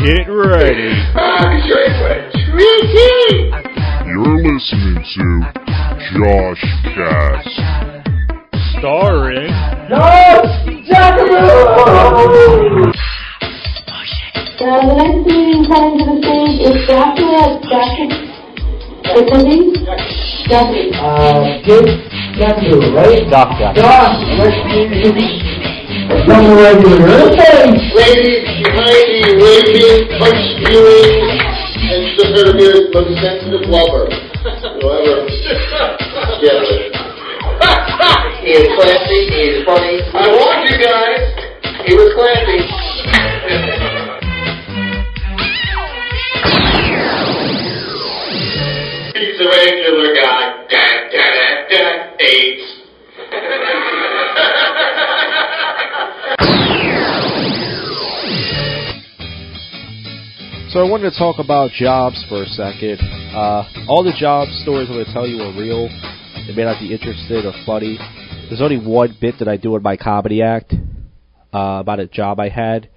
Get ready. You're listening to JoshCast. Starring The next meeting coming to the stage is Joshua. Joshua, right? Josh. Josh, from the regular. Ladies, you might be raping, punch spewing, and just heard of your most sensitive lover. Whoever. Yes. He is classy, he is funny. I warned you guys. He was classy. He's a regular guy. AIDS. So I wanted to talk about jobs for a second. All the job stories I'm going to tell you are real. They may not be interesting or funny. There's only one bit that I do in my comedy act about a job I had,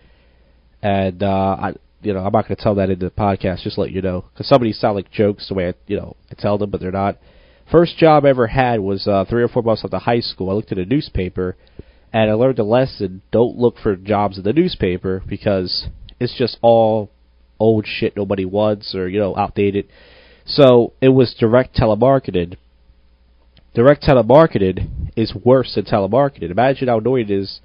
and I'm not going to tell that in the podcast. Just to let you know, because some of these sound like jokes the way I tell them, but they're not. First job I ever had was 3 or 4 months after high school. I looked at a newspaper, and I learned a lesson: don't look for jobs in the newspaper because it's just all old shit nobody wants or outdated. So it was direct telemarketing. Direct telemarketing is worse than telemarketing. Imagine how annoying it is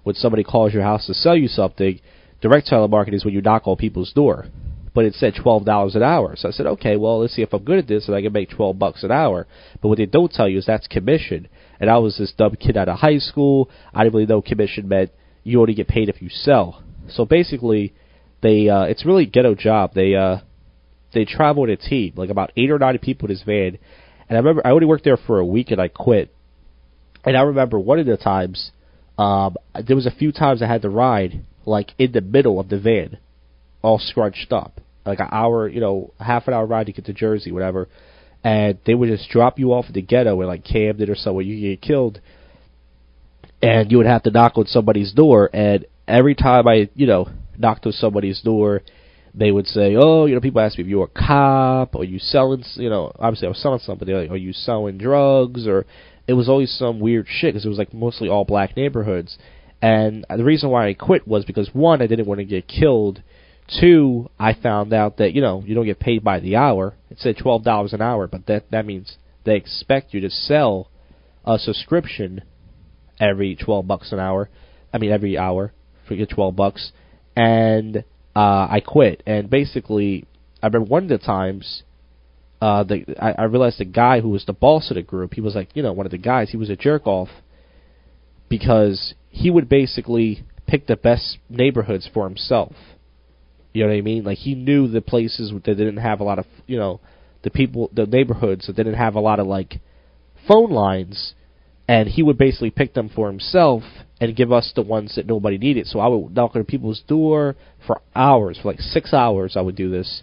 when somebody calls your house to sell you something. Direct telemarketing is when you knock on people's door, but it said $12 an hour. So I said, okay, well, let's see if I'm good at this and I can make $12 an hour. But what they don't tell you is that's commission. And I was this dumb kid out of high school. I didn't really know commission meant you only get paid if you sell. So basically, it's really a ghetto job. They travel in a team, like about 8 or 9 people in this van. And I remember I only worked there for a week and I quit. And I remember one of the times, there was a few times I had to ride like in the middle of the van, all scrunched up, like an hour, half an hour ride to get to Jersey, whatever. And they would just drop you off at the ghetto in like Camden or somewhere. You could get killed, and you would have to knock on somebody's door. And every time I, knocked on somebody's door, they would say, people ask me if you're a cop, or you selling, obviously I was selling something, they're like, are you selling drugs, or it was always some weird shit, because it was like mostly all black neighborhoods. And the reason why I quit was because, one, I didn't want to get killed. 2, I found out that, you don't get paid by the hour. It said $12 an hour, but that means they expect you to sell a subscription every $12 an hour. Every hour, for your $12. And I quit. And basically, I remember one of the times, I realized the guy who was the boss of the group, he was like, one of the guys, he was a jerk-off, because he would basically pick the best neighborhoods for himself. You know what I mean? Like, he knew the places that didn't have a lot of, the neighborhoods that didn't have a lot of, like, phone lines, and he would basically pick them for himself and give us the ones that nobody needed. So I would knock on people's door for hours, for like 6 hours I would do this,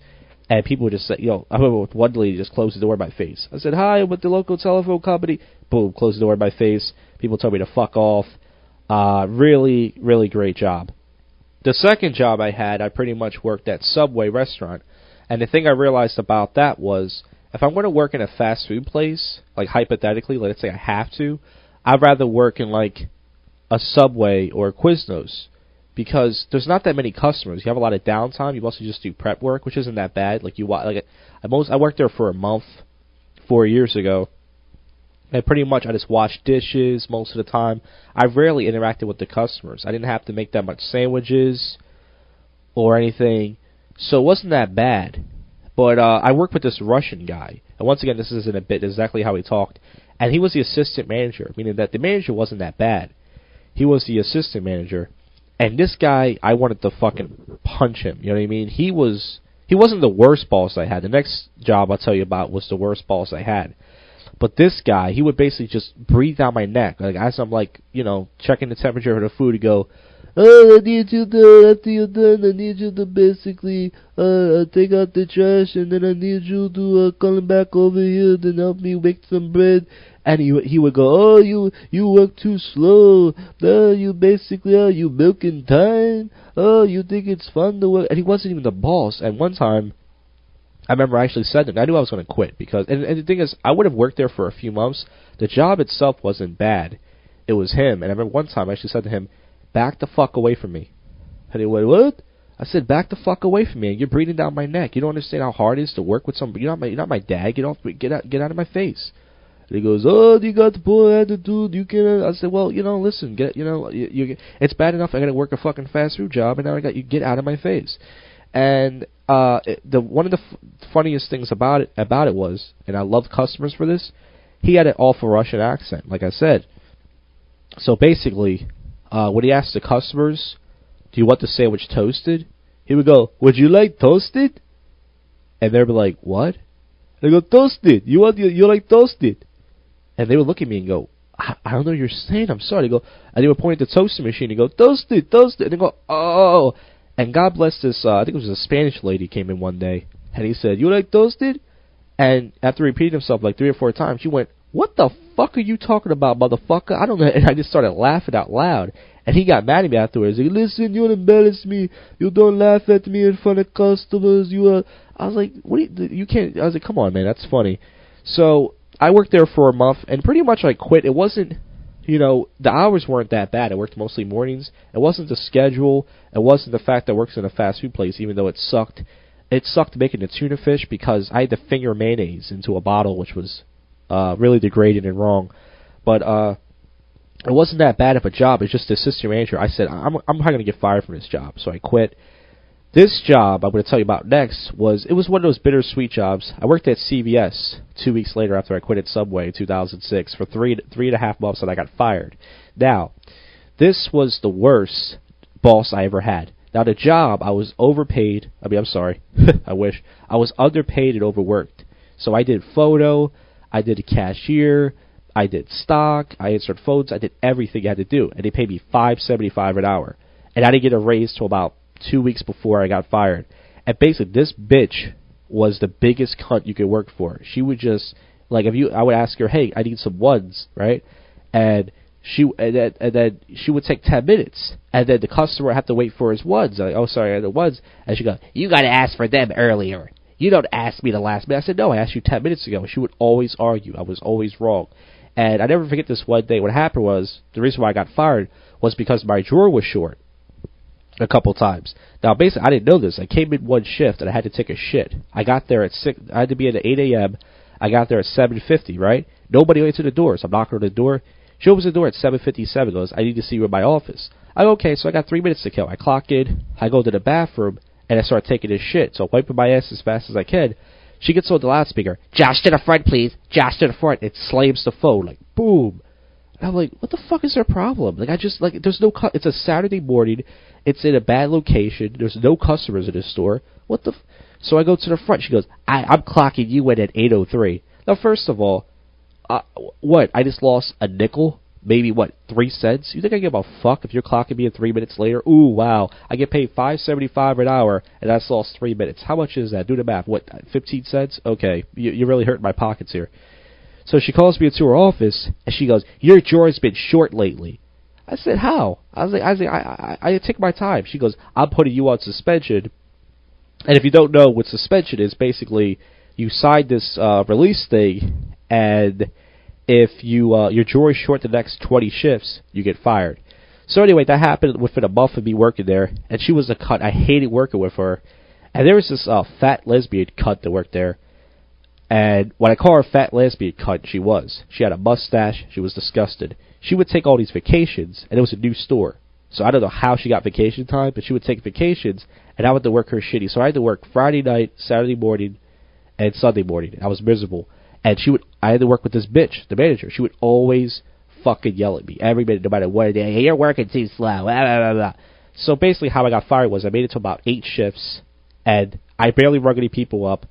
and people would just say, I remember with one lady just closed the door in my face. I said, hi, I'm with the local telephone company. Boom, closed the door in my face. People told me to fuck off. Really, really great job. The second job I had, I pretty much worked at Subway restaurant. And the thing I realized about that was, if I'm going to work in a fast food place, like hypothetically, let's say I have to, I'd rather work in like a Subway or a Quiznos, because there's not that many customers. You have a lot of downtime. You mostly just do prep work, which isn't that bad. I worked there for a month 4 years ago, and pretty much I just washed dishes most of the time. I rarely interacted with the customers. I didn't have to make that much sandwiches or anything, so it wasn't that bad. But I worked with this Russian guy, and once again, this isn't a bit, exactly how he talked, and he was the assistant manager, meaning that the manager wasn't that bad. He was the assistant manager, and this guy, I wanted to fucking punch him, you know what I mean? He wasn't the worst boss I had. The next job I'll tell you about was the worst boss I had. But this guy, he would basically just breathe down my neck. Like, as I'm like, checking the temperature of the food, he'd go, I need you to, after you're done, I need you to basically take out the trash, and then I need you to come back over here to help me make some bread. And he would go, oh, you work too slow. You basically, you milking time. Oh, you think it's fun to work. And he wasn't even the boss. And one time, I remember I actually said to him, I knew I was going to quit. Because, and the thing is, I would have worked there for a few months. The job itself wasn't bad. It was him. And I remember one time I actually said to him, back the fuck away from me. And he went, what? I said, back the fuck away from me. You're breathing down my neck. You don't understand how hard it is to work with somebody. You're not my dad. Get out of my face. And he goes, oh, you got the poor attitude. You can't. I said, well, listen, it's bad enough I got to work a fucking fast food job, and now I got you get out of my face. And one of the funniest things about it was, and I loved customers for this, he had an awful Russian accent, like I said. So basically, when he asked the customers, do you want the sandwich toasted? He would go, would you like toasted? And they'd be like, what? They go, toasted. You like toasted? And they would look at me and go, I don't know what you're saying. I'm sorry. They go, and they would point at the toaster machine and go, toasted, toasted. And they go, oh. And God bless this, I think it was a Spanish lady came in one day, and he said, you like toasted? And after repeating himself like 3 or 4 times, she went, what the fuck are you talking about, motherfucker? I don't know. And I just started laughing out loud. And he got mad at me afterwards. He goes, listen, you embarrass me. You don't laugh at me in front of customers. I was like, what? You can't. I was like, come on, man, that's funny. So I worked there for a month, and pretty much I quit. It wasn't, the hours weren't that bad. I worked mostly mornings. It wasn't the schedule. It wasn't the fact that I worked in a fast food place, even though it sucked. It sucked making the tuna fish because I had to finger mayonnaise into a bottle, which was really degrading and wrong. But it wasn't that bad of a job. It's just the assistant manager. I said, I'm probably going to get fired from this job. So I quit. This job I'm going to tell you about next was one of those bittersweet jobs. I worked at CVS 2 weeks later after I quit at Subway in 2006 for three and a half months, and I got fired. Now, this was the worst boss I ever had. Now, the job, I was overpaid. I'm sorry. I wish. I was underpaid and overworked. So I did photo. I did a cashier. I did stock. I answered phones. I did everything I had to do. And they paid me $5.75 an hour. And I didn't get a raise till about 2 weeks before I got fired. And basically, this bitch was the biggest cunt you could work for. She would just, like, I would ask her, hey, I need some ones, right? And then she would take 10 minutes. And then the customer would have to wait for his ones. I'm like, oh, sorry, I had the ones. And she'd go, you got to ask for them earlier. You don't ask me the last minute. I said, no, I asked you 10 minutes ago. She would always argue. I was always wrong. And I never forget this one day. What happened was, the reason why I got fired was because my drawer was short a couple times. Now, basically, I didn't know this. I came in one shift, and I had to take a shit. I got there at 6. I had to be at 8 a.m. I got there at 7:50, right? Nobody answered the door, so I'm knocking on the door. She opens the door at 7:57, goes, I need to see you in my office. I go, okay, so I got 3 minutes to kill. I clock in, I go to the bathroom, and I start taking this shit. So I'm wiping my ass as fast as I can. She gets on the loudspeaker. Josh, to the front, please. Josh, to the front. It slams the phone, like, boom. And I'm like, what the fuck is their problem? Like, there's no, it's a Saturday morning. It's in a bad location. There's no customers in this store. What the So I go to the front. She goes, I'm clocking you in at 8:03. Now, first of all, what? I just lost a nickel? Maybe, 3 cents? You think I give a fuck if you're clocking me in 3 minutes later? Ooh, wow. I get paid $5.75 an hour, and I just lost 3 minutes. How much is that? Do the math. 15 cents? Okay. You really hurt my pockets here. So she calls me into her office, and she goes, your drawer's been short lately. I said, how? I take my time. She goes, I'm putting you on suspension. And if you don't know what suspension is, basically, you sign this release thing, and if your drawer is short the next 20 shifts, you get fired. So anyway, that happened within a month of me working there, and she was a cunt. I hated working with her. And there was this fat lesbian cunt that worked there. And when I call her fat lesbian cunt, she had a mustache. She was disgusted. She would take all these vacations, and it was a new store. So I don't know how she got vacation time, but she would take vacations, and I had to work her shitty. So I had to work Friday night, Saturday morning, and Sunday morning. I was miserable. And I had to work with this bitch, the manager. She would always fucking yell at me every minute, no matter what. Hey, you're working too slow. Blah, blah, blah, blah. So basically how I got fired was I made it to about 8 shifts, and I barely rung any people up,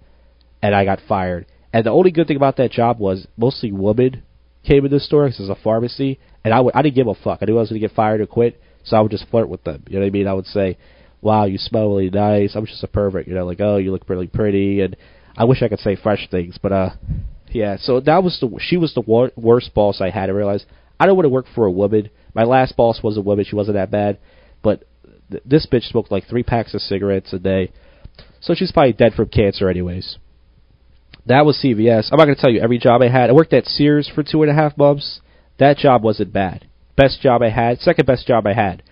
and I got fired. And the only good thing about that job was mostly women came in the store because it was a pharmacy, and I didn't give a fuck. I knew I was going to get fired or quit, so I would just flirt with them. You know what I mean? I would say, wow, you smell really nice. I'm just a pervert. Like, oh, you look really pretty. And I wish I could say fresh things, but Yeah, so she was the worst boss I had. I realized I don't want to work for a woman. My last boss was a woman. She wasn't that bad. But this bitch smoked like 3 packs of cigarettes a day. So she's probably dead from cancer anyways. That was CVS. I'm not going to tell you every job I had. I worked at Sears for 2.5 months. That job wasn't bad. Best job I had. Second best job I had.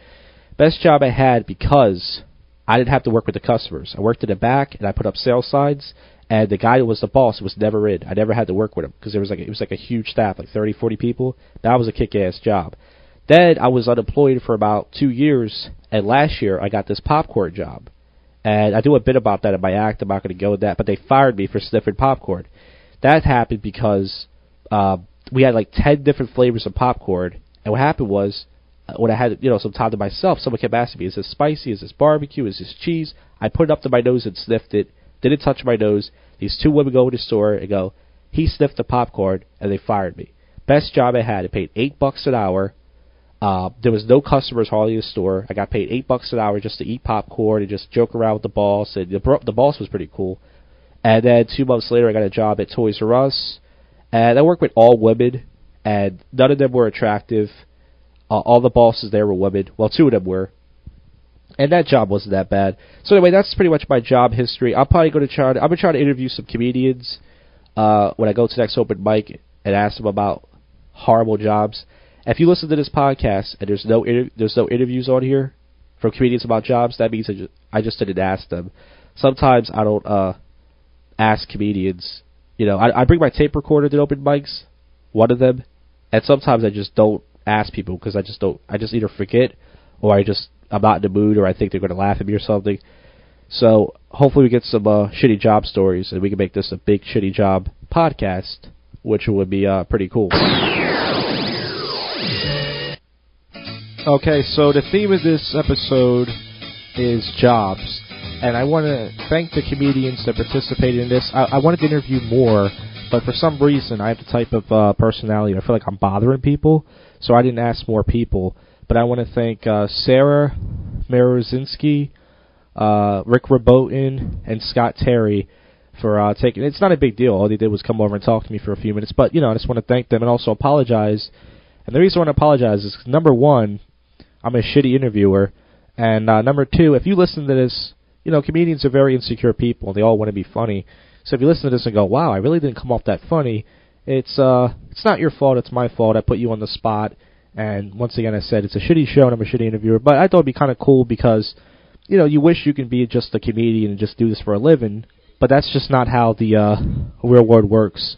Best job I had because I didn't have to work with the customers. I worked in the back, and I put up sales signs, and the guy who was the boss was never in. I never had to work with him because it was like a huge staff, like 30, 40 people. That was a kick-ass job. Then I was unemployed for about 2 years, and last year I got this popcorn job. And I do a bit about that in my act. I'm not going to go with that, but they fired me for sniffing popcorn. That happened because we had like 10 different flavors of popcorn, and what happened was when I had some time to myself, someone kept asking me, "Is this spicy? Is this barbecue? Is this cheese?" I put it up to my nose and sniffed it. Didn't touch my nose. These 2 women go to the store and go, "He sniffed the popcorn," and they fired me. Best job I had. I paid $8 an hour. There was no customers hardly in the store. I got paid $8 an hour just to eat popcorn and just joke around with the boss. And the boss was pretty cool. And then 2 months later, I got a job at Toys R Us. And I worked with all women, and none of them were attractive. All the bosses there were women. Well, 2 of them were. And that job wasn't that bad. So anyway, that's pretty much my job history. I'm probably going to try to interview some comedians when I go to the next open mic and ask them about horrible jobs. If you listen to this podcast and there's no interviews on here from comedians about jobs, that means I just didn't ask them. Sometimes I don't ask comedians. I bring my tape recorder to open mics, one of them, and sometimes I just don't ask people because I just either forget or I'm not in the mood or I think they're going to laugh at me or something. So hopefully we get some shitty job stories and we can make this a big shitty job podcast, which would be pretty cool. Okay, so the theme of this episode is jobs, and I want to thank the comedians that participated in this. I wanted to interview more, but for some reason I have the type of personality. I feel like I'm bothering people, so I didn't ask more people. But I want to thank Sarah Marozinski, Rick Rabotin, and Scott Terry for taking. It's not a big deal. All they did was come over and talk to me for a few minutes. But I just want to thank them and also apologize. And the reason I want to apologize is, number one, I'm a shitty interviewer, and number 2, if you listen to this, comedians are very insecure people, and they all want to be funny. So if you listen to this and go, "Wow, I really didn't come off that funny," it's not your fault, it's my fault. I put you on the spot, and once again I said it's a shitty show and I'm a shitty interviewer, but I thought it'd be kind of cool because, you wish you could be just a comedian and just do this for a living, but that's just not how the real world works.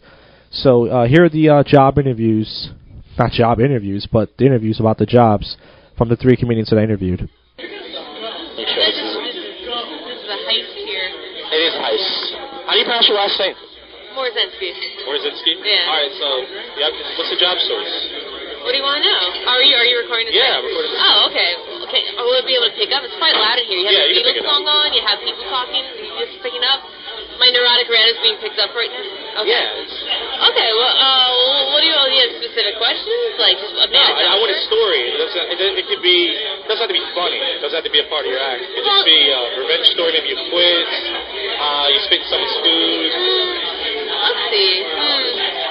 So here are the job interviews, not job interviews, but the interviews about the jobs from the 3 comedians that I interviewed. This is a heist here. It is a heist. How do you pronounce your last name? Morzinski. Morzinski? Yeah. Alright, so, what's the job source? What do you want to know? Are you recording this? Yeah, I'm recording this. Oh, okay. Okay. Will it be able to pick up? It's quite loud in here. You have Yeah, the you can Beatles pick it song up. on, you have people talking, you just picking up. My neurotic rant is being picked up right now? Okay. Yeah. Okay, well, what do you want? Do you have specific questions? Like, just a No, bad I want a story. It doesn't have to be funny. It doesn't have to be a part of your act. It could just be a revenge story. Maybe you quit. You spit in someone's food. Let's see.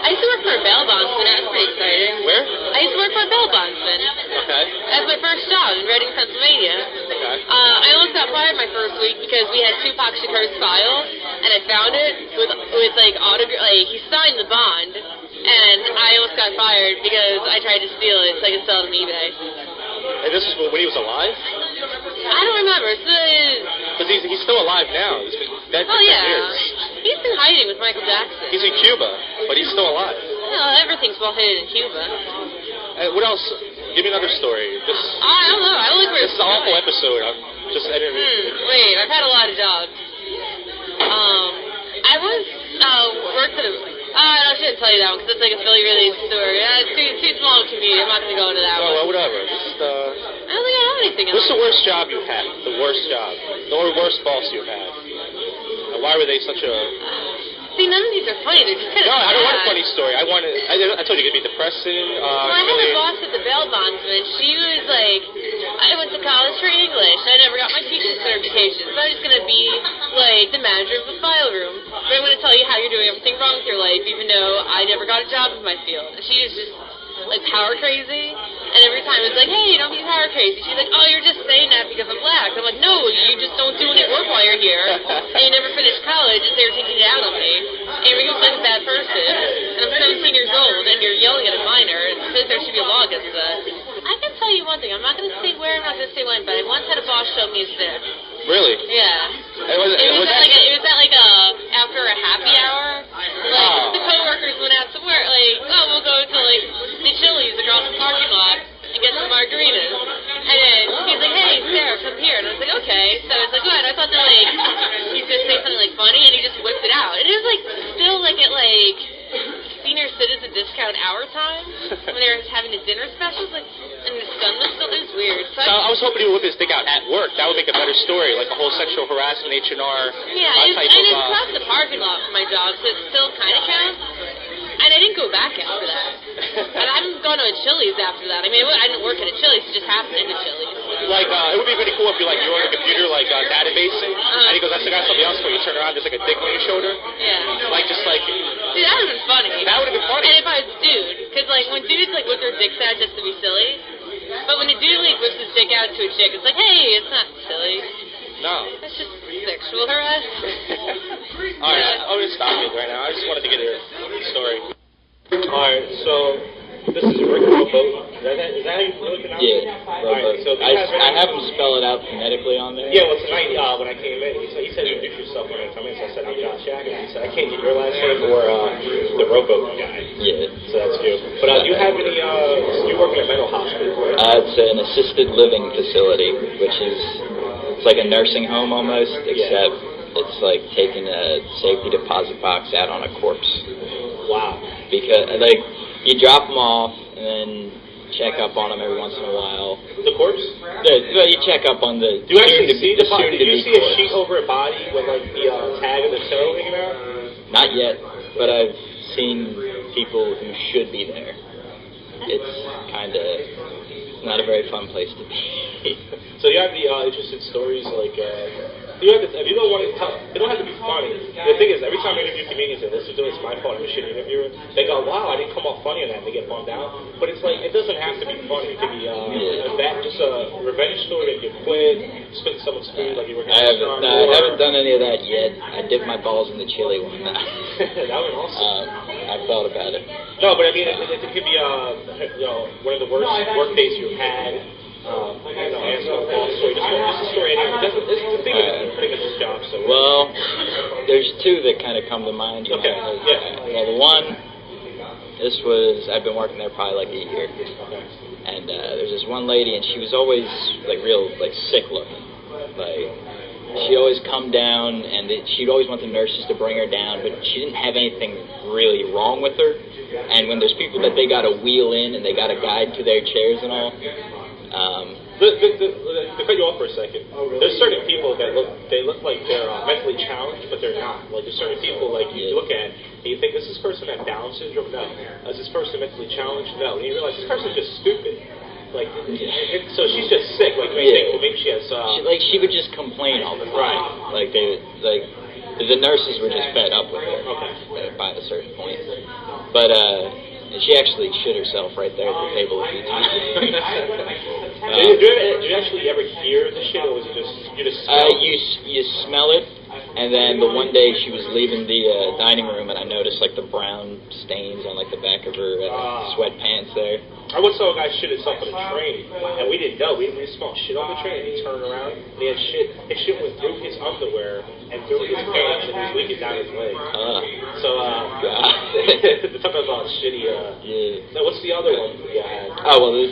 I used to work for a bail bondsman. That was pretty exciting. Where? I used to work for a bail bondsman. Okay. That was my first job in Reading, Pennsylvania. Okay. I almost got fired my first week because we had Tupac Shakur's file, and I found it with like autograph. Like, he signed the bond, and I almost got fired because I tried to steal it so I could sell it on eBay. And this is when he was alive? I don't remember. Because he's still alive now. He's been dead for 10 years. He's been hiding with Michael Jackson. He's in Cuba, but he's still alive. Well, everything's well hidden in Cuba. What else? Give me another story. I don't know. I don't like where This is an awful episode. I'm just editing. Wait, I've had a lot of jobs. I once worked at I shouldn't tell you that one because it's like a really story. It's too small to commute. I'm not going to go into that one. Well, whatever. Just, I don't think I have anything else. what's the worst job you've had? The worst job. The worst boss you've had. And why were they such a... See, none of these are funny. They're just kind of No, I don't want a sad. funny story. I told you it could be depressing. Well, I had a boss at the bail bondsman. She was like, I went to to college for English. I never got my teaching certification, so I'm just going to be, like, the manager of the file room. But I'm going to tell you how you're doing everything wrong with your life, even though I never got a job in my field. And she is just, like, power crazy. And every time it's like, hey, don't be power crazy. She's like, oh, you're just saying that because I'm black. I'm like, no, you just don't do any work while you're here. And you never finish college, and they're taking it out on me. And you're making me like a bad person. And I'm 17 years old, and you're yelling at a minor. And says there should be a law against that. I can tell you one thing. I'm not going to say where, I'm not going to say when, but I once had a boss show me his dick. Really? Yeah. It was after a happy hour. Like, the coworkers went out to work. Like, oh, we'll go to, like, the Chili's across the parking lot and get some margaritas. And then he's like, hey, Sarah, come here. And I was like, okay. So it's like, what? I thought that, like, he's going to say something, like, funny, and he just whipped it out. And it was, like, still, like, at, like, senior citizen discount hour time when they were having the dinner specials, like, and the sun was still, it was weird. So I was hoping he would whip his dick out at work. That would make a better story, like a whole sexual harassment, H&R yeah, type and of... it's not the parking lot for my job, so it still kind of counts. And I didn't go back after that. And I haven't gone to a Chili's after that. I mean, I didn't work at a Chili's, it just happened in a Chili's. Like, it would be really cool if you're on a computer, like, databasing, and he goes, I got something else for you. You turn around, there's like a dick on your shoulder. Yeah. Like, just like... Dude, that would have been funny. That would have been funny. And if I was a dude, because, like, when dudes, like, whip their dicks out just to be silly, but when a dude, like, whips his dick out to a chick, it's like, hey, it's not silly. No. It's just sexual harassment. Alright, I'm going to stop you right now. I just wanted to get a story. Alright, so this is Rick Robo. Is that how you pronounce it? Yeah. Alright, so I have him spell it out phonetically on there. Yeah, well, tonight when I came in, he said introduce yourself when I come in, so I said I'm JoshCast, and he said I can't get your last name or the Robo guy. Yeah. So that's you. But do you have any, you work in a mental hospital, right? It's an assisted living facility, which is, it's like a nursing home almost, except it's like taking a safety deposit box out on a corpse. Wow. Because, like, you drop them off, and then check up on them every once in a while. The corpse? Well, you check up on the... Do you actually see the body? Did you see a corpse. sheet over a body with, like, the tag of the toe hanging out? Not yet, but I've seen people who should be there. It's kind of not a very fun place to be. So you have the interesting stories, like... You have to, if you don't want to tell, they don't have to be funny. The thing is, every time I interview comedians, and this is doing, it's my fault, I'm a shitty interviewer, they go, wow, I didn't come off funny on that, and they get bummed out. But it's like, it doesn't have to be funny. It could be just a revenge story that you quit, spit someone's food, like you were I haven't done any of that yet. I dipped my balls in the chili one time. That was awesome. I thought about it. No, but I mean, it could be, one of the worst work days you've had. Just a story. That's the thing with pretty much this job. So well, there's two that kind of come to mind. Okay. Well, the one, I've been working there probably like a year, and there's this one lady, and she was always like real like sick looking. Like she'd always come down, and she'd always want the nurses to bring her down, but she didn't have anything really wrong with her. And when there's people that they got to wheel in and they got to guide to their chairs and all. To cut you off for a second, there's certain people that look like they're mentally challenged, but they're not. Like there's certain people like you look at and you think, is this person have Down syndrome? No. Is this person mentally challenged? No. And you realize this person's just stupid. Like, so she's just sick. Like maybe she has. She would just complain all the time. Right. Like the nurses were just fed up with her. Okay. By a certain point, but she actually shit herself right there at the table a few times. Do you actually ever hear the shit, or was it just you just smell it? You smell it, and then the one day she was leaving the dining room, and I noticed like the brown stains on like the back of her sweatpants there. I once saw a guy shit himself on a train, and we didn't know. We smelled shit on the train, and he turned around, and he had shit. His shit went through his underwear and through his pants, and he was leaking down his leg. Talking about shitty. Now, what's the other one you had? Oh well, there's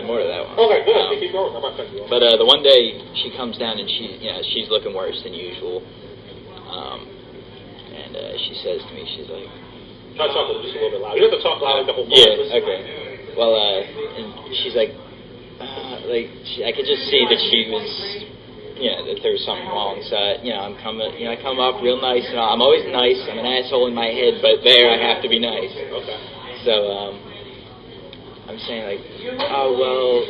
more to that one. Okay, good. Keep going. I'm not cutting you off. But the one day she comes down and she's looking worse than usual, and she says to me, she's like, try to talk just a little bit louder. You don't have to talk loud like the whole bar. Yeah. Okay. Well, and she's like, I could just see that she was, that there was something wrong. So, I come up real nice. I'm always nice. I'm an asshole in my head, but there I have to be nice. Okay. So, I'm saying like, oh well,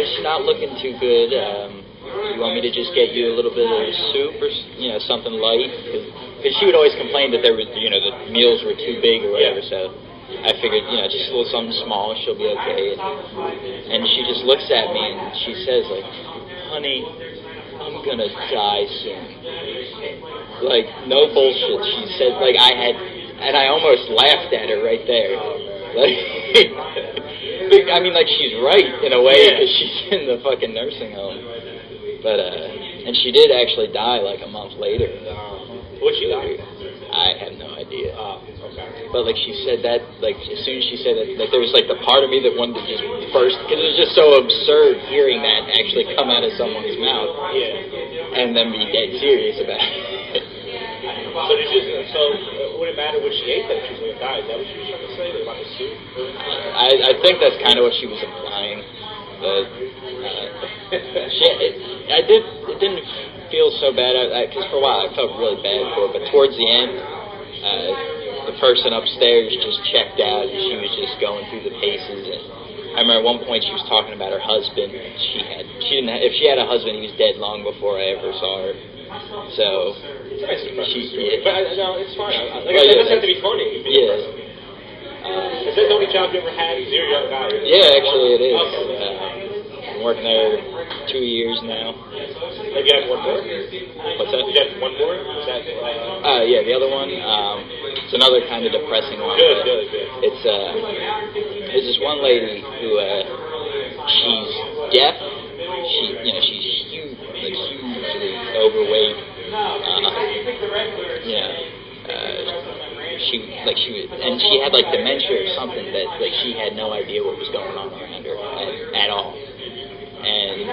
she's not looking too good. You want me to just get you a little bit of soup or something light? Because she would always complain that there was the meals were too big or whatever. So I figured just a little something small, she'll be okay. And she just looks at me and she says like, honey, I'm gonna die soon. Like no bullshit. She said like and I almost laughed at her right there. Like, I mean, like she's right in a way because she's in the fucking nursing home. But and she did actually die like a month later. What'd she die? I have no idea. Okay. But like she said that, like as soon as she said that, like there was like the part of me that wanted to just burst because it was just so absurd hearing that actually come out of someone's mouth. Yeah. And then be dead serious about it. So would it matter what she ate that she was going to die? Is that what she was trying to say about the soup? I think that's kind of what she was implying. But it didn't feel so bad because for a while I felt really bad for her. But towards the end, the person upstairs just checked out and she was just going through the paces. And I remember at one point she was talking about her husband. If she had a husband, he was dead long before I ever saw her. So but no, it's fine. It doesn't have to be funny. Yeah. Is that the only job you ever had? Because you're a young guy. Yeah, actually it is. Okay. I'm working there 2 years now. Have you had one more? What's that? You had one more? Is that? Yeah, the other one. It's another kind of depressing one. Good. It's there's this one lady who she's deaf. She's huge, like hugely overweight. She had like dementia or something that like she had no idea what was going on around her at all. And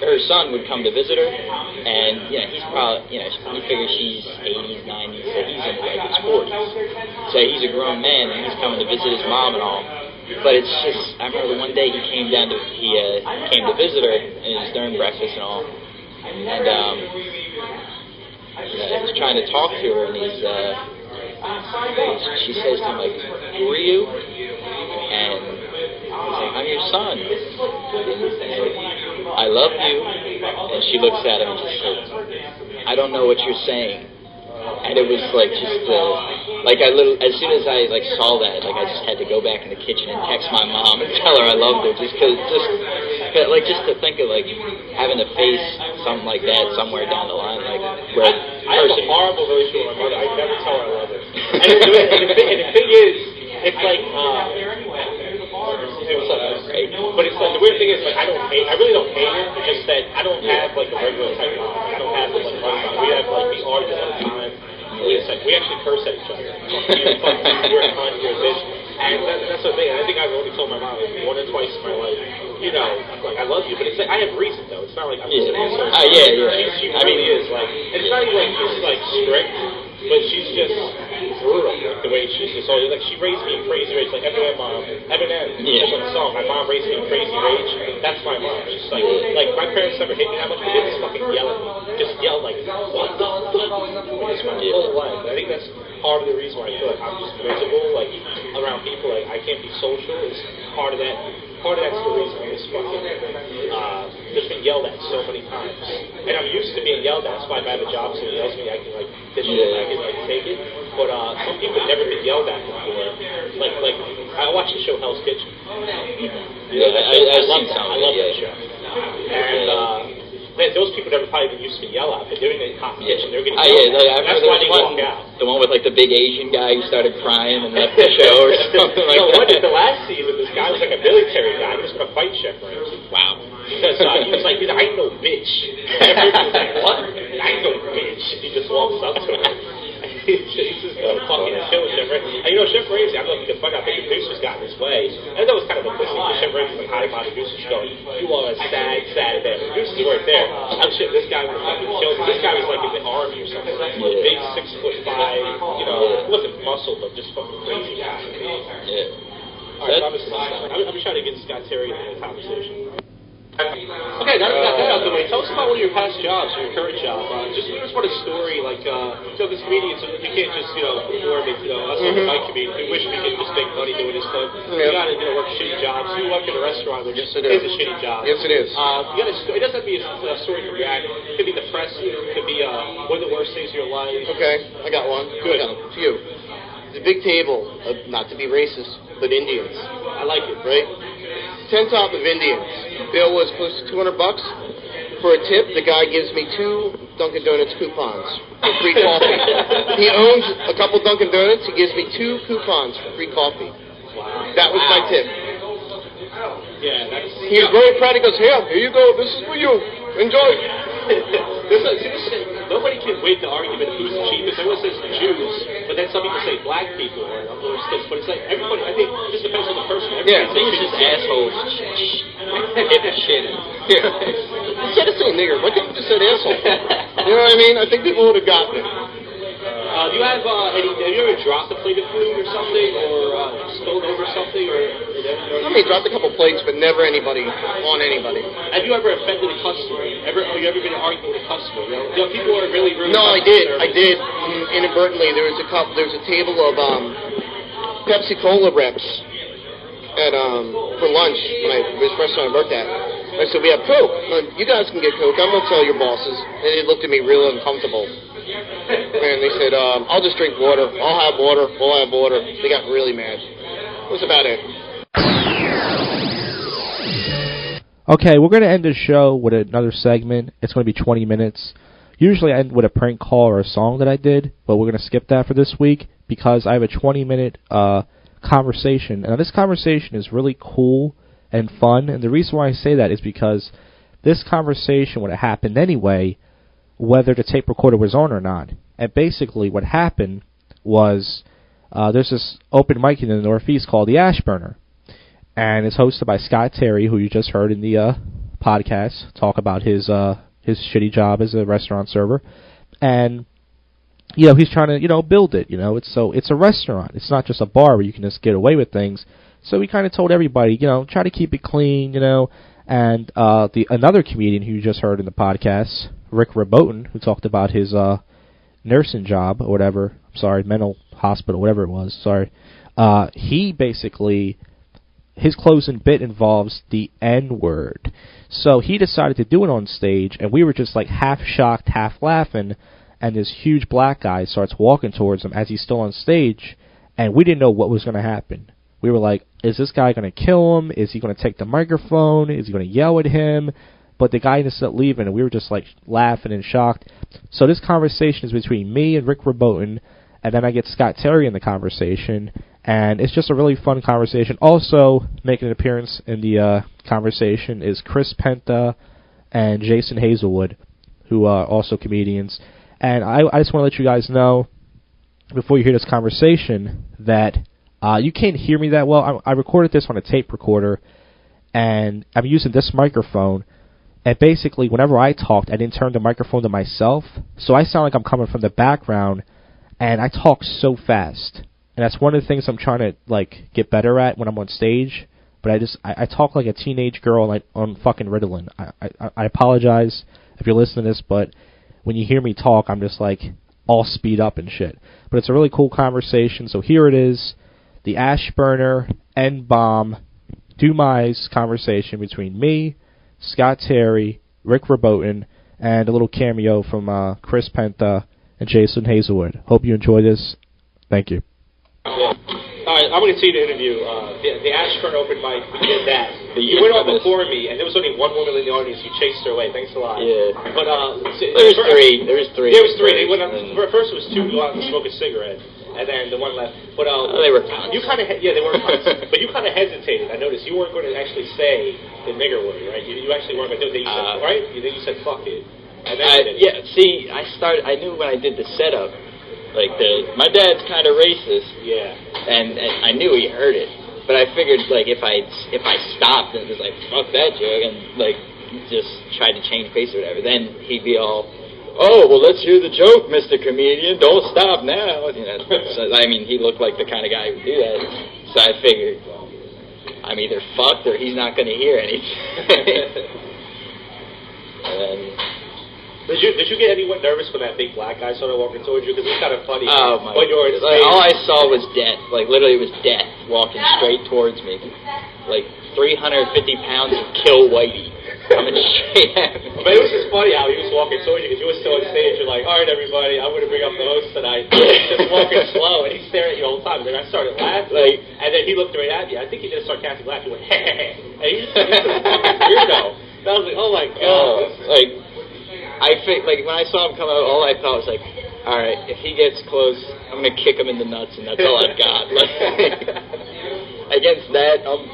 her son would come to visit her, and he's probably he figures she's 80s, 90s, so he's in like his 40s. So he's a grown man and he's coming to visit his mom and all. But it's just, I remember one day he came to visit her, and it was during breakfast and all, and he was trying to talk to her, and she says to him like, who are you? And he's like, I'm your son. I love you. And she looks at him and just says, I don't know what you're saying. And it was like just as soon as I like saw that, like I just had to go back in the kitchen and text my mom and tell her I loved her, just to think of like having to face something like that somewhere down the line, like where I have a horrible relationship with my mother. I never tell her I love her. And the thing is, it's like but it's like the weird thing is like I really don't hate her. It's just that I don't have like a regular type mom. I don't have like we have like the argue all the time. We actually curse at each other. You're a cunt, you're a bitch. And that's the thing. I think I've only told my mom more than twice in my life, like I love you. But it's like I have reason though. It's not like I'm just an asshole. She really is like. It's not even like she's like strict, but she's just brutal. Like the way she's just always like she raised me in crazy rage. Like Eminem, that's on the song. My mom raised me in crazy rage. That's my mom. She's like my parents never hit me that much, but they just fucking yell at me. Just yell like what the fuck? It's my whole life. I think that's part of the reason why I feel like I'm just miserable, like around people. Like I can't be social. It's part of that. Part of that's the reason I'm just fucking just been yelled at so many times. And I'm used to being yelled at. That's why if I have a job, someone yells at me, I can like ditch it, I can like take it. But some people have never been yelled at before. Like I watched the show Hell's Kitchen. I love that show. And man, those people never probably even used to be yelled at, but they're in the competition. They're getting that's why they walk out. The one with like the big Asian guy who started crying and left the show or something like that. No, the last season, this guy was like a military guy. He was going to fight Chef Ramsay. Wow. Because he was like, I ain't no bitch. Everybody was like, what? I ain't no bitch. He just walks up to him. He's just fucking chill with Chef Ramsay. And Chef Ramsay, I don't know if you can find out, I think the producers got in his way. And that was kind of a pussy, because Chef Ramsay's like hiding behind the producers going, you are a sad man. The producers weren't there. I'm shit, this guy was fucking killed. This guy was like in the army or something. Big 6'5", he wasn't muscle, but just fucking crazy guy. Yeah. Alright, so I'm trying to get Scott Terry into the conversation. Okay, now that we got that out of the way, tell us about one of your past jobs, or your current job. Just give us what a story, like, this comedian, so you can't just, perform it, us on the mic comedians, we wish we could just make money doing this, but you gotta, work shitty jobs. You work in a restaurant, which is a shitty job. Yes, it is. It doesn't have to be a story from your act. It could be depressing, it could be one of the worst days of your life. Okay, I got one. Good. I got a few. The big table of, not to be racist, but Indians. I like it. Right? 10 top of Indians. Bill was close to $200. For a tip, the guy gives me 2 Dunkin' Donuts coupons for free coffee. He owns a couple Dunkin' Donuts. He gives me 2 coupons for free coffee. Wow. That was my tip. Yeah, that's... He was very proud. He goes, here you go. This is for you. Enjoy. Nobody can win the argument of who's the cheapest. Everyone says Jews, but then some people say black people or this. But it's like everybody. I think it just depends on the person. Yeah, I think it's just assholes. Hip shit. Yeah. Instead of saying nigger, why couldn't you just say asshole? You know what I mean? I think people would have gotten it. Do you have have you ever dropped a plate of food or something, or spilled over something, or? I mean, dropped a couple plates, but never anybody on anybody. Have you ever offended a customer? Have you ever been arguing with a customer? People are really rude. No, I did. Inadvertently, there was a table of Pepsi Cola reps at for lunch when this restaurant I worked at. I said, we have Coke. You guys can get Coke. I'm gonna tell your bosses. And they looked at me real uncomfortable. And they said, I'll just drink water. I'll have water. We'll have water. They got really mad. That was about it. Okay, we're going to end the show with another segment. It's going to be 20 minutes. Usually I end with a prank call or a song that I did, but we're going to skip that for this week because I have a 20-minute conversation. Now, this conversation is really cool and fun, and the reason why I say that is because this conversation would have happened anyway, whether the tape recorder was on or not. And basically what happened was there's this open mic in the Northeast called the Ashburner. And it's hosted by Scott Terry, who you just heard in the podcast talk about his shitty job as a restaurant server. And, he's trying to, build it, It's a restaurant. It's not just a bar where you can just get away with things. So he kind of told everybody, try to keep it clean, And another comedian who you just heard in the podcast, Rick Rabotin, who talked about his nursing job or whatever, mental hospital, whatever it was, he basically, his closing bit involves the N-word. So he decided to do it on stage, and we were just like half shocked, half laughing, and this huge black guy starts walking towards him as he's still on stage, and we didn't know what was going to happen. We were like, is this guy going to kill him? Is he going to take the microphone? Is he going to yell at him? But the guy ended up leaving, and we were just like laughing and shocked. So this conversation is between me and Rick Rabotin, and then I get Scott Terry in the conversation, and it's just a really fun conversation. Also making an appearance in the conversation is Chris Penta and Jason Hazelwood, who are also comedians. And I just want to let you guys know, before you hear this conversation, that you can't hear me that well. I recorded this on a tape recorder, and I'm using this microphone. And basically, whenever I talked, I didn't turn the microphone to myself, so I sound like I'm coming from the background, and I talk so fast. And that's one of the things I'm trying to get better at when I'm on stage. But I talk like a teenage girl on fucking Ritalin. I apologize if you're listening to this, but when you hear me talk, I'm just all speed up and shit. But it's a really cool conversation. So here it is. The Ashburner, N-Bomb, Dumais conversation between me, Scott Terry, Rick Rabotin, and a little cameo from Chris Penta and Jason Hazelwood. Hope you enjoy this. Thank you. All right, I'm going to continue the interview. The Ashburn open mic, we did that. You went on before me, and there was only one woman in the audience. You chased her away. Thanks a lot. Yeah. But there was three. There was three. They went up, first it was two go out and smoke a cigarette, and then the one left. But they were cunts. You kind of they were cunts. But you kind of hesitated. I noticed you weren't going to actually say the nigger word, right? You actually weren't going to do it. You said, right? Then you said fuck it. And then see, I knew when I did the setup. My dad's kind of racist. Yeah. And I knew he heard it, but I figured if I stopped and was like fuck that joke and just tried to change pace or whatever, then he'd be all, oh well, let's hear the joke, Mr. Comedian. Don't stop now. So, he looked like the kind of guy who would do that. So I figured I I'm either fucked or he's not going to hear anything. And Did you get anyone nervous when that big black guy started walking towards you? Because it was kind of funny. oh my when you were in God. Like, space. all I saw was death. Like, literally, it was death walking straight towards me. Like, 350 pounds of kill whitey coming straight at me. But it was just funny how he was walking towards you because you were still on stage. You're like, all right, everybody, I'm going to bring up the host tonight. Just walking slow, and he's staring at you all the time. And then I started laughing, and then he looked right at me. I think he did a sarcastic laugh. He went, hey, and he's a fucking weirdo. And I was like, oh my God. I think, like, when I saw him come out, all I thought was like, all right, if he gets close, I'm going to kick him in the nuts, and that's all I've got. Like, against that, I'll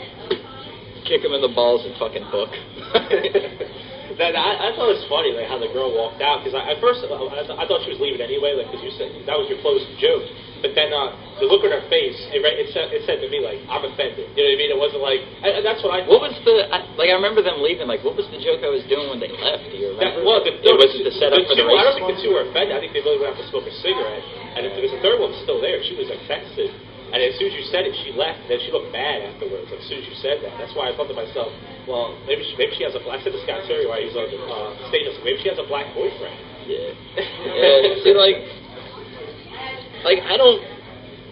kick him in the balls and fucking book. I thought it was funny, like, how the girl walked out, because at first, I thought she was leaving anyway, like, because you said that was your closing joke. But then the look on her face, it said to me, like, I'm offended. You know what I mean? It wasn't like, and that's what I thought. What was I remember them leaving, like, what was the joke I was doing when they left? Do you remember? It was the setup for the race. I don't think the two were offended. I think they really went out to smoke a cigarette. And because the third one was still there, she was, like, texting. And as soon as you said it, she left. And then she looked bad afterwards, like, as soon as you said that. That's why I thought to myself, well, maybe she has I said to Scott Terry while he was on the stage, I said, maybe she has a black boyfriend. Yeah. See, like, I don't...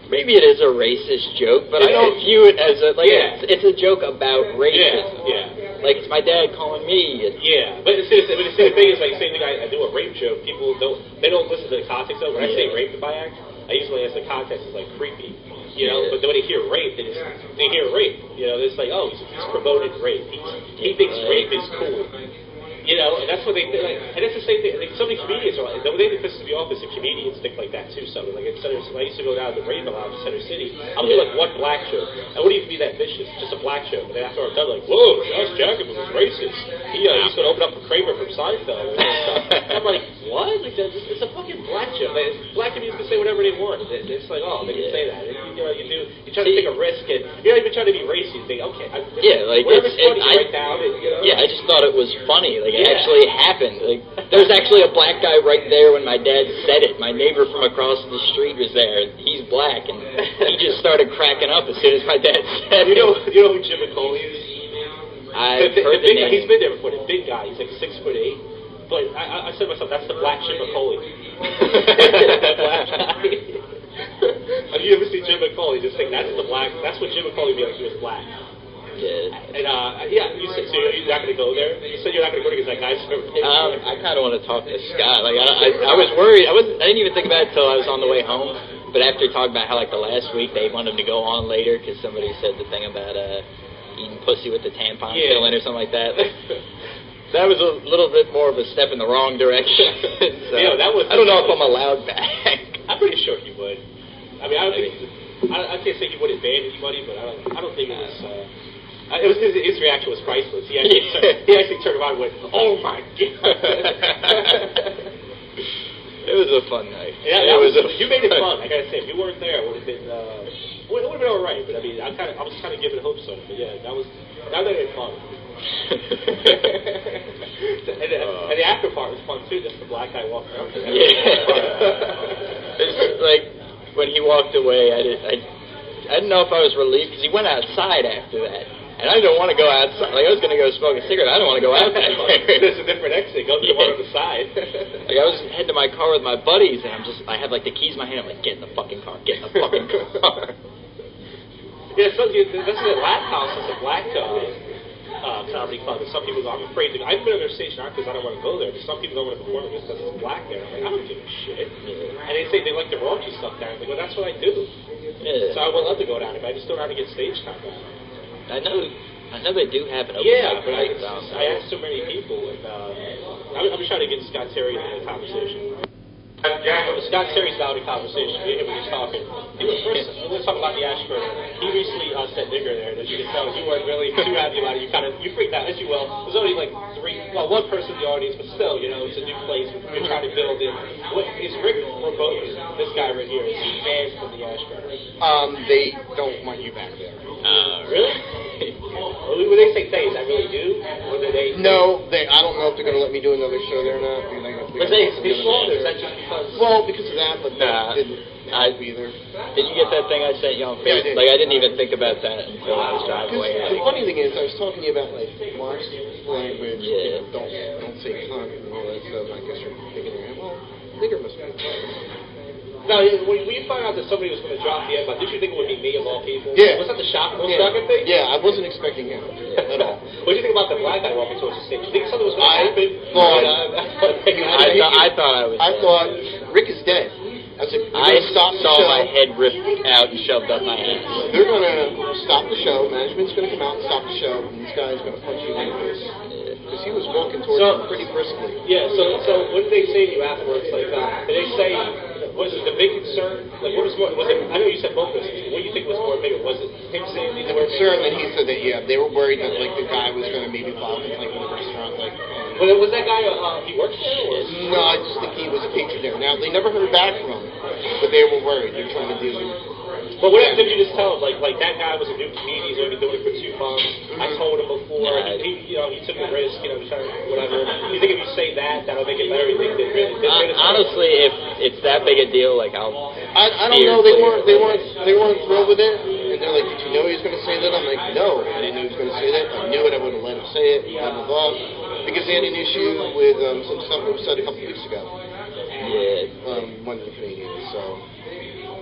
Maybe it is a racist joke, but I don't view it as it's a joke about racism. Yeah. Like, it's my dad calling me. But the thing is, like, same thing. I do a rape joke. People don't listen to the context of it. When I say rape in my act, I usually ask the context is like creepy, you know. But when they hear rape, they hear rape. You know, it's like, oh, he's promoted rape. He thinks rape is cool. You know, and that's what they think. Like, and it's the same thing. Like, so many comedians are like, the way that pisses me off is the comedians think like that too. Something like when I used to go down to the Raven Lounge in Center City, I would do like one black joke. I wouldn't even be that vicious, just a black joke. And then after I'm done, like, whoa, Josh Jackson was racist. He's going to open up for Kramer from Seinfeld. And I'm like, what? Like, it's a fucking black joke. Like, black comedians can say whatever they want. It's like, oh, they can say that. You try to take a risk, and you're not even trying to be racist. You think, okay, whatever's funny, you write down. Yeah, I just thought it was funny. Like, it actually happened. Like, there was actually a black guy right there when my dad said it. My neighbor from across the street was there. He's black, and he just started cracking up as soon as my dad said it. You know who Jim McCauley is? I've heard the name. He's been there before. The big guy. He's like 6'8". But I said to myself, that's the black Jim McCauley. That black guy. Have you ever seen Jim McCauley? Just think that's what Jim McCauley would be like if he was black. Yeah. And you said, so you're not going to go there? You said you're not going to go because that guy's I kind of want to talk to Scott. Like, I was worried. I didn't even think about it until I was on the way home. But after talking about how, like, the last week they wanted him to go on later because somebody said the thing about eating pussy with the tampon filling or something like that. That was a little bit more of a step in the wrong direction. So, I don't know if I'm allowed back. I'm pretty sure he would. I mean, I can't say he wouldn't ban anybody, but I don't think it was. His reaction was priceless. He actually turned around and went, "Oh my God!" It was a fun night. Yeah, you made it fun. I gotta say, if you weren't there, it would have been all right. But I mean, I was kind of giving hopes on it. But yeah, that made it fun. And the after part was fun too. Just the black guy walking around. It's like when he walked away, I didn't know if I was relieved because he went outside after that. And I didn't want to go outside. Like, I was going to go smoke a cigarette. I didn't want to go out there. There's a different exit. Go to the one on the side. Like, I was heading to my car with my buddies, and I had, like, the keys in my hand. I'm like, get in the fucking car. Get in the fucking car. Yeah, that's the Laugh House is a black comedy club. And some people go, I'm afraid to go. I've been on their stage not because I don't want to go there, but some people don't want to perform just because it's black there. I'm like, I don't give a shit. And they say they like the raunchy stuff down. They go, that's what I do. Yeah. So I would love to go down there, but I just don't know how to get stage time down. I know they do have an open mic. But I asked so many people, and I'm just trying to get Scott Terry into the conversation. Scott Terry's now in the conversation. We were just talking. Let's talk about the Ashburn. He recently said nigger there, and as you can tell, you weren't really too happy about it. You freaked out, as you will. There's only like one person in the audience, but still, it's a new place. We're trying to build it. Is Rick Roboto, this guy right here, is he banned from the Ashburn? They don't want you back there. Really? When they say things, I really do? Or do they? No, I don't know if they're going to let me do another show there or not. But they slaughtered, is that just because? Well, because of that, but I'd be there. Did you get that thing I sent you on Facebook? Yeah, I did. Like, I didn't even think about that until I was driving away. The funny thing is, I was talking to you about, like, Mark's language, Yeah. don't say cunt and all that stuff. I guess you're thinking, well, nigger must be. Now, when you found out that somebody was going to drop the N-bomb, did you think it would be me of all people? Yeah. Was that the shocking thing? Yeah, I wasn't expecting him at all. What did you think about the black guy walking towards the stage? Did you think something was going to happen? I thought Rick is dead. I said, I stop the saw show. my head ripped out and shoved up my ass. They're going to stop the show. Management's going to come out and stop the show, and this guy's going to punch you in the face. Because he was walking towards him pretty briskly. Yeah, so what did they say to you afterwards? Like, did they say, was it the big concern? Like, what was more, was it, I know you said both those things, what do you think was more bigger? Was it him saying The concern that he said that, they were worried that, like, the guy was going to maybe file a complaint with the restaurant, like... Was that guy, he works there? Or? No, I just think he was a patron there. Now, they never heard back from him, but they were worried. They're trying to do... But what did you just tell him? Like that guy was a new comedian, he's only been doing it for 2 months. I told him before, he took the risk, trying to, whatever. You think if you say that, that'll make it better? You think that really... honestly, if it's that big a deal, like, I don't know, they weren't thrilled with it. And they're like, did you know he was going to say that? I'm like, no, I didn't know he was going to say that. If I knew it, I wouldn't have let him say it, blah, blah, blah. Because they had an issue with some stuff that was said a couple weeks ago. Yeah. One of the Canadians, so...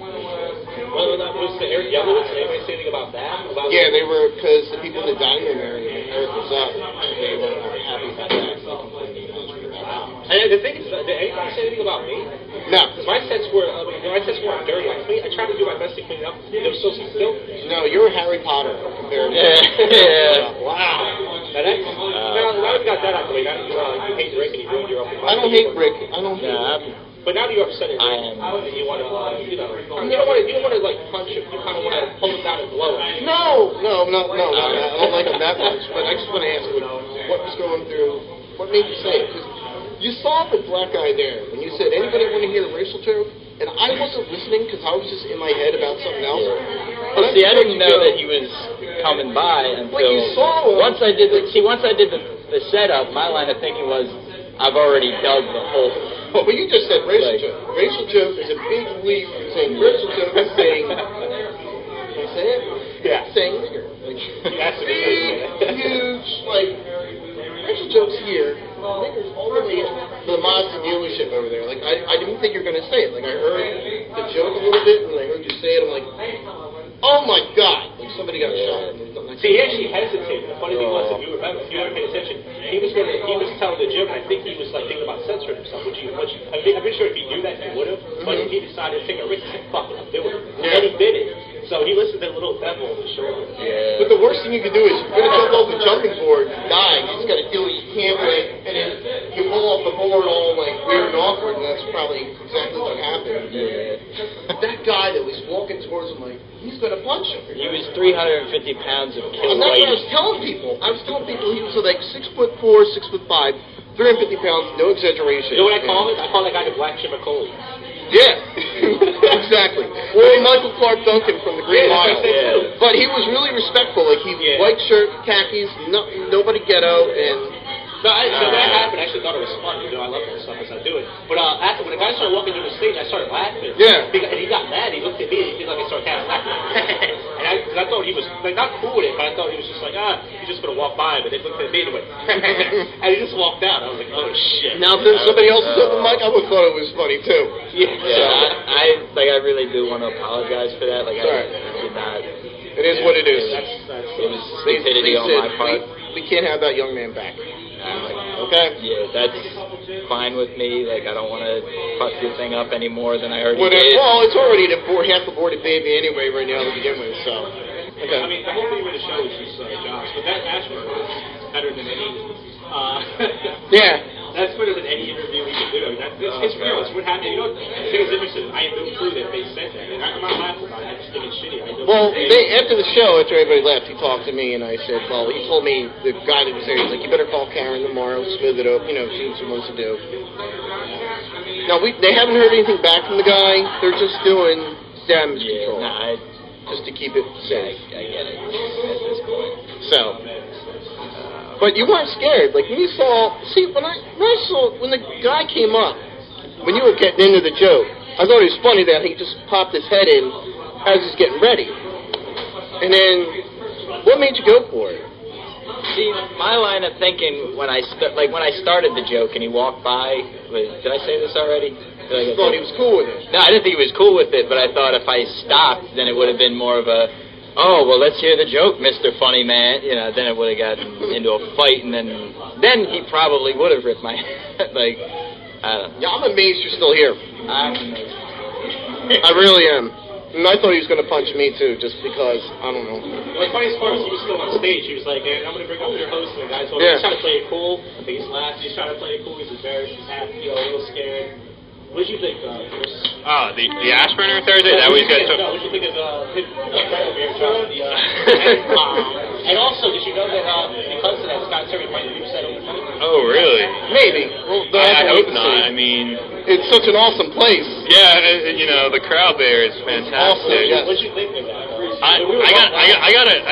Well, was the Eric Yelowitz, did anybody say anything about that? Yeah, they were, because the people in the dining room area, when Eric was up, they were happy about that. They complained about it. And the thing is, did anybody say anything about me? No. Because my sets were dirty. I tried to do my best to clean it up. They were still filthy. No, you're Harry Potter compared to... Yeah. Wow. Now we got that out the way. Now you hate Rick and you're up in my... I don't hate Rick. I don't hate Rick. But now that you're upset at Rick, you want to, you don't want to like punch him. You kind of want to pull him down and blow him. No. I don't like him that much. But I just want to ask you, what was going through? What made you say it? Because you saw the black guy there, and you said, anybody want to hear a racial joke? And I wasn't listening because I was just in my head about something else. Yeah. But see, I didn't know that he was coming by until you saw him. Once I did the setup. My line of thinking was, I've already dug the hole. But you just said racial joke. Racial joke is a big leap from saying racial joke is saying. Can I say it? Yeah. Saying nigger. Like, big, huge, like racial jokes here. Niggers all the way in the Mazda dealership over there. Like I didn't think you were gonna say it. Like I heard the joke a little bit, and I heard you say it. I'm like, oh my god! Like somebody got shot. See, he actually hesitated. The funny thing was, if you remember, if you ever paid attention, he was telling the joke, and I think he was like thinking about censoring himself. I'm pretty sure if he knew that, he would have. But he decided to take a risk and say, "Fuck it, I'm doing it." And he did it. So he listened to the little devil on the shoulder. Yeah. But the worst thing you can do is you're gonna jump off the jumping board, die. You just gotta deal with your camera, and then you fall off the board all like weird and awkward, and that's probably exactly what happened. Yeah. That guy that was walking towards him, like he's gonna punch him. He was 350 pounds of kill And that's weight. what I was telling people. He was like 6'4", 6'5", 350 pounds, no exaggeration. You know what I call it? I call that guy the Black Chip McCoy. Yeah, exactly. Or Michael Clark Duncan from the Green Mile. Yeah. But he was really respectful. Like white shirt, khakis, nobody ghetto, and. So that happened. I actually thought it was fun. I love that stuff as I do it. But after when the guy started walking through the stage, I started laughing. Yeah. And he got mad. He looked at me and he did like a sarcastic laugh. And I thought he was like not cool with it, but I thought he was just like he's just gonna walk by. But they looked at me and went, and he just walked out. I was like, oh shit. Now if there's somebody else who's open mic, I would have thought it was funny too. Yeah. I really do want to apologize for that. Like I did not. It is what it is. It was stupidity on my part. We can't have that young man back. Okay. Yeah, that's fine with me. Like, I don't want to fuck your thing up any more than I already did. Well, it's already half aborted baby anyway right now to begin with, so. Okay. I mean, the whole thing with the show is just Josh, but that Ashman was better than any. Yeah. That's better than any interview we could do. I mean, it's real. It's what happened. You know, I think it's interesting. I have no clue that they said that. And I'm not laughing about it. I just think it's shitty. After the show, after everybody left, he talked to me, and I said, well, he told me, the guy that was there, he's like, you better call Karen tomorrow, smooth it up, see what she wants to do. Now, they haven't heard anything back from the guy. They're just doing damage control. Just to keep it safe. I get it at this point. So. But you weren't scared. Like, when you saw... See, when the guy came up, when you were getting into the joke, I thought it was funny that he just popped his head in as he's getting ready. And then, what made you go for it? See, my line of thinking when I started the joke and he walked by was, did I say this already? I thought he was cool with it. No, I didn't think he was cool with it, but I thought if I stopped, then it would have been more of a, oh, well, let's hear the joke, Mr. Funny Man. You know, then it would have gotten into a fight, and then he probably would have ripped my head. Like, I don't know. Yeah, I'm amazed you're still here. I'm amazed. I really am. And I thought he was going to punch me, too, just because, I don't know. Well, the funniest part was he was still on stage. He was like, hey, I'm going to bring up your host. And the guy told him, he's trying to play it cool. He's laughing. He's trying to play it cool. He's embarrassed. He's happy, a little scared. What did you think, Chris? The ash burner Thursday? That was good. What did you think of his over here dropping the N-bomb? And also, did you know that because of that, Scott Terry might have said over funny? Oh, really? Maybe. Well, I hope not. I mean, it's such an awesome place. Yeah, the crowd there is fantastic. Awesome, yes. What did you think of that? I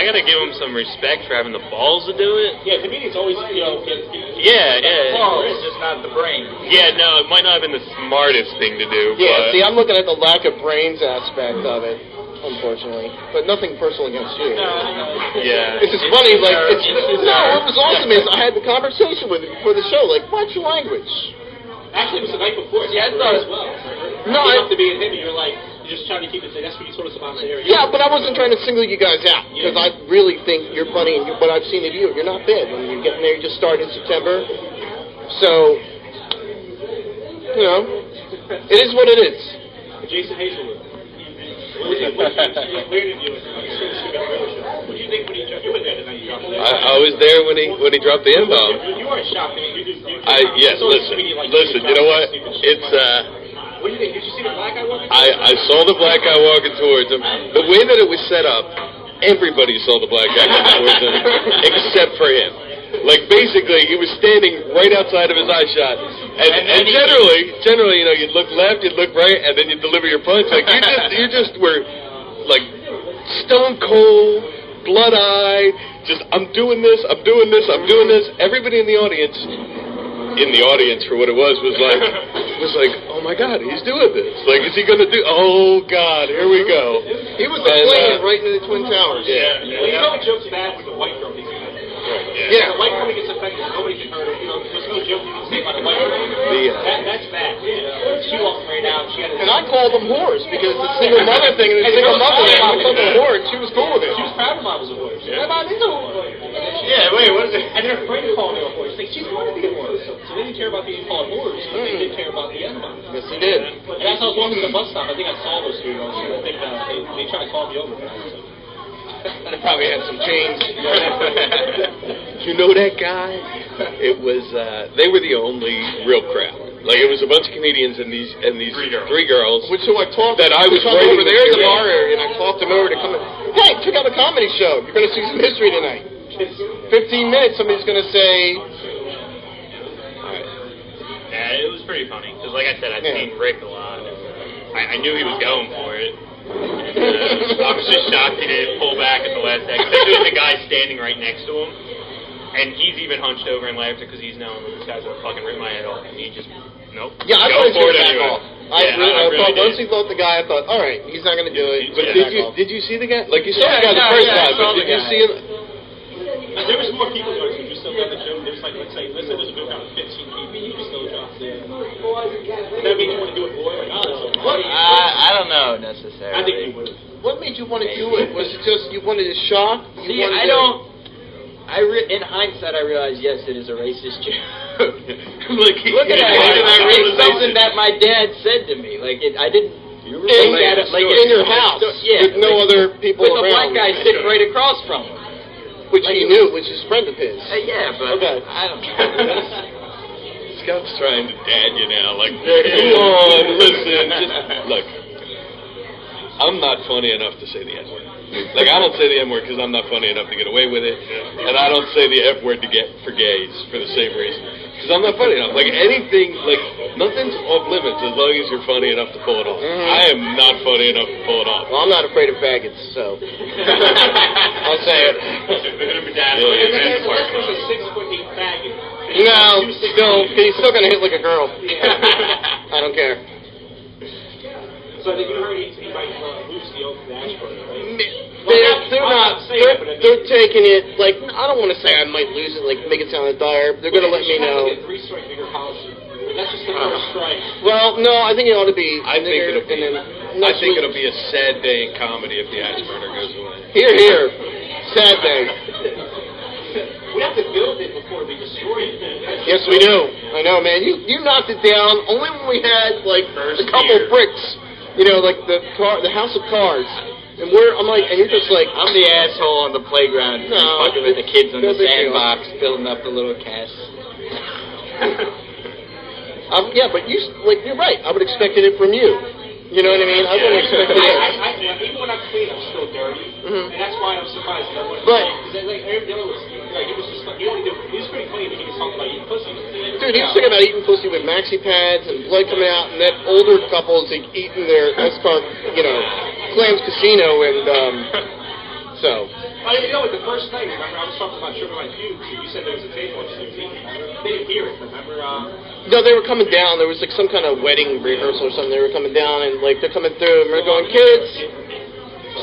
gotta give him some respect for having the balls to do it. Yeah, comedians always, get It's just not the brain. Yeah, no, it might not have been the smartest thing to do. Yeah, but see, I'm looking at the lack of brains aspect of it, unfortunately. But nothing personal against you. yeah, It's just funny, like, what was awesome is I had the conversation with him before the show, like, watch your language. Actually, it was the night before. Yeah, I thought as well. No, you have to be in him, and you're like, you're just trying to keep it. That's what you told us about the area. Yeah, but I wasn't trying to single you guys out, because I really think you're funny, and what I've seen of you, you're not bad. When you're getting there, you just started in September. So, you know, it is what it is. Jason Hazelwood. What did you think when he dropped? You were there the night he dropped it. I was there when he dropped the N-bomb. You weren't shocked. Listen. You know what? It's What do you think? Did you see the black guy walking? I saw the black guy walking towards him. The way that it was set up, everybody saw the black guy coming towards him, except for him. Like, basically, he was standing right outside of his eye shot. And generally, you know, you'd look left, you'd look right, and then you'd deliver your punch. Like, you just were, like, stone cold, blood-eyed, just, I'm doing this. Everybody in the audience for what it was like, oh my God, he's doing this. Like, is he going to do, oh God, here we go. He was playing right into the Twin Towers. Yeah. Well, you know the joke's bad when the white girl gets affected. Yeah. The white girl gets affected, nobody can hurt her. You know, there's no joke you can say about a white girl. That's bad. You know, she walked right out. And I called them whores because the single mother thing, and the single mother thing, I called them whores. She was cool with it. She was proud of mom was a whore. Yeah. Mom is a whore. Yeah, wait, what is it? And her friend called her a whore. She's like, she's going to be a whore. So they didn't care about being called whores, but they did care about the N-bomb. Yes, they did. And as I was walking to the bus stop, I think I saw those two girls. I think they tried to call me over. They probably had some chains. You know that guy? It was, they were the only real crowd. Like, it was a bunch of comedians and these three girls. Which so I talked that I was over there in the bar area, and I talked them over to come in. Hey, check out the comedy show. You're going to see some history tonight. 15 minutes, somebody's going to say... Yeah, it was pretty funny. Because, like I said, I've seen Rick a lot. I knew he was going for it. And, I was just shocked he didn't pull back at the last second. There's a guy standing right next to him. And he's even hunched over and laughed because he's knowing that this guy's going to fucking rip my head off. And he just, nope. Yeah, I thought he was going to back off. I really once he thought the guy, I thought, all right, he's not going to do it. But did you see the guy? Like, you saw the guy the first time, but did you see him? There was more people going, so you still got the joke. There's like, let's say there's a good count of 15 people. You can still drop there. Does that mean you want to do it more? I don't know necessarily. I think you would. What made you want to do it? Was it just you wanted to shock? In hindsight, I realized, yes, it is a racist joke. Look at that. It's something that my dad said to me. Like, I didn't... in your house, with no other people around. With the black guy sitting right across from him. Which he knew, which is a friend of his. Yeah, but I don't know. Scott's trying to dad you now. Like, come on, listen. Just, look, I'm not funny enough to say the N-word. Like, I don't say the N-word because I'm not funny enough to get away with it. And I don't say the F-word for gays for the same reason. Because I'm not funny enough. Like, anything, like, nothing's off limits as long as you're funny enough to pull it off. I am not funny enough to pull it off. Well, I'm not afraid of faggots, so. I'll say it. There's a 6'8" faggot. No, he's still going to hit like a girl. I don't care. So I think you heard he might lose the open Ashburn, right? They're not. They're taking it like I don't want to say I might lose it, like make it sound like dire. They're going to let me know. That's just a strike. Well, no, I think it ought to be. I think it'll be a sad day in comedy if the Ashburner goes away. Here. Sad day. We have to build it before we destroy it. Yes, we do. I know, man. You knocked it down only when we had like a couple bricks. You know, like the house of cards. And you're just like, I'm the asshole on the playground, fucking with the kids on the sandbox, building up the little cast. Yeah, but you're right. I would expected it from you. You know what I mean? I wouldn't expect it. Even when I'm clean, I'm still dirty, and that's why I'm surprised. He was pretty clean, but he was talking about eating pussy. Dude, he was talking about eating pussy with maxi pads and blood coming out, and that older couple is eating their escort, Clams Casino, and so. The first night, remember, I was talking about sugar my pubes, and you said there was a table and she was eating. They didn't hear it, remember? No, they were coming down. There was like some kind of wedding rehearsal or something. They were coming down, and like they're coming through, and we're going, kids.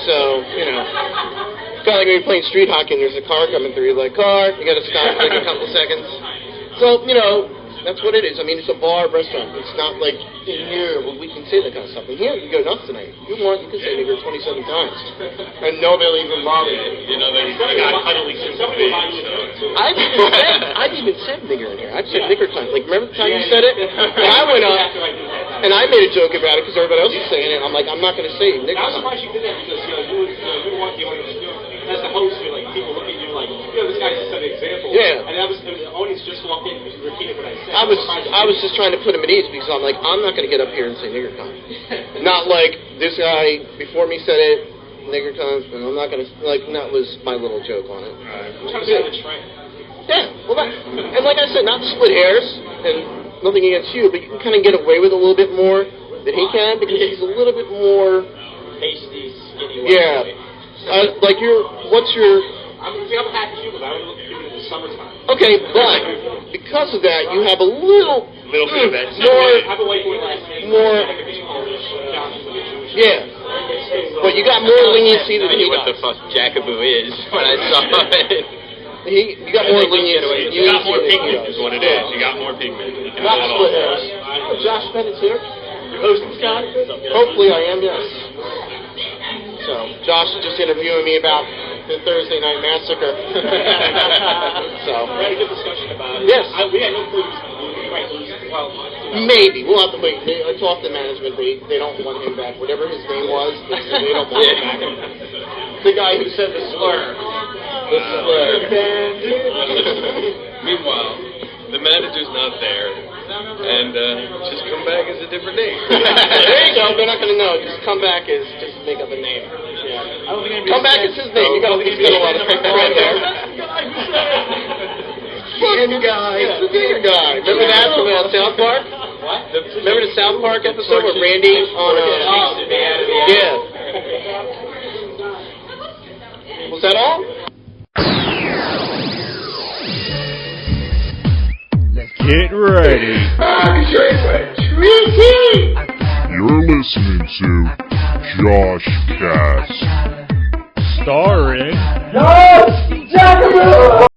So, it's kind of like when you're playing street hockey and there's a car coming through. You're like, car, you got to stop for like a couple of seconds. So, that's what it is. I mean, it's a bar restaurant. It's not like in here where we can say that kind of stuff. In here, you go nuts tonight. You can say nigger 27 times. And nobody even bother you. They got cuddly sympathy. I've even said nigger in here. I've said nigger times. Like, remember the time you said it? And I went up, and I made a joke about it because everybody else was saying it. I'm like, I'm not going to say nigger I was times. surprised you did that because, you want the audience to do it. As the host, people look at you like, this guy just set an example. Yeah. And the audience just walked in and repeated what I said. I was just trying to put him at ease because I'm like, I'm not going to get up here and say nigger times. Not like this guy before me said it, nigger times, and I'm not going to, that was my little joke on it. I'm trying to set the trend. Yeah, well, and like I said, not to split hairs, and nothing against you, but you can kind of get away with a little bit more than he can because he's a little bit more... Pasty, skinny. Yeah. What's your... I'm a happy human, but I don't look human in the summertime. Okay, but because of that, you have a little bit of that. More. Yeah. But you got more leniency than he does. What the fuck Jackaboo is when I saw it. You got more leniency. You got more pigment is what it is. You got more pigment. Not split hairs. Josh Bennett's here. You're hosting, Scott? Hopefully I am, yes. So, Josh is just interviewing me about the Thursday Night Massacre. So. We had a good discussion about it. Yes. We had no clue he might lose. Well, maybe. We'll have to wait. I talked to management. They don't want him back. Whatever his name was, they don't want him back. The guy who said the slur. The slur. Meanwhile, the manager's not there. And just come back as a different name. There you go. They're not going to know. Just come back as just make up a name. Yeah. Come back as his name. You got a lot of friend there. The guy. The bigger guy. Remember that from South Park? What? Remember the South Park episode with Randy on? Yeah. Was that all? Get ready. You're listening to JoshCast. Starring Josh Jackaboo!